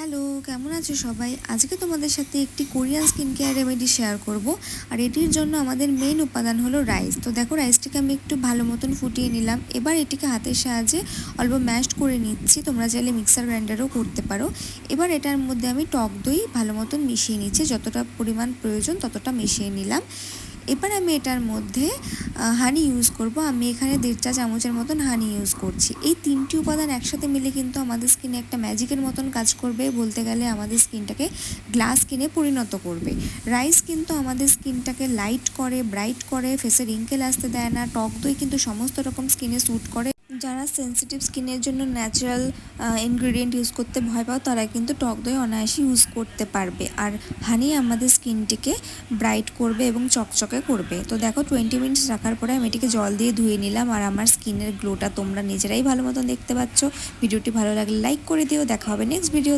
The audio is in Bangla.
হ্যালো, কেমন আছো সবাই? আজকে তোমাদের সাথে একটি Korean skin care remedy share করব। আর এটির জন্য আমাদের মেইন উপাদান হলো রাইস। তো দেখো, রাইসটিকে আমি একটু ভালো মতন ফুটিয়ে নিলাম। এবার এটিকে হাতের সাহায্যে অল্প ম্যাশড করে নিচ্ছি। তোমরা চাইলে মিক্সার গ্রাইন্ডারও করতে পারো। এবার এটার মধ্যে আমি টক দই ভালো মতন মিশিয়ে নিচ্ছি, যতটা পরিমাণ প্রয়োজন ততটা মিশিয়ে নিলাম। এবার আমি এটার মধ্যে হানি ইউজ করব। আমি এখানে 1.5 চা চামচের মতন হানি ইউজ করছি। এই তিনটি উপাদান একসাথে মিলে কিন্তু আমাদের স্কিনে একটা ম্যাজিকের মতন কাজ করবে, বলতে গেলে আমাদের স্কিনটাকে গ্লাস স্কিনে পরিণত করবে। রাইস কিন্তু আমাদের স্কিনটাকে লাইট করে, ব্রাইট করে, ফেসে রিঙ্কেল আসতে দেয় না। টক দই কিন্তু সমস্ত রকম স্কিনে স্যুট করে। যারা সেন্সিটিভ স্কিনের জন্য ন্যাচারাল ইনগ্রিডিয়েন্ট ইউজ করতে ভয় পাও, তারা কিন্তু টক দই অনায়াসে ইউজ করতে পারবে। আর হানি আমাদের স্কিনটিকে ব্রাইট করবে এবং চকচকে করবে। তো দেখো, 20 মিনিটস রাখার পরে আমি এটিকে জল দিয়ে ধুয়ে নিলাম। আর আমার স্কিনের গ্লোটা তোমরা নিজেরাই ভালো মতন দেখতে পাচ্ছ। ভিডিওটি ভালো লাগলে লাইক করে দিও। দেখা হবে নেক্সট ভিডিও।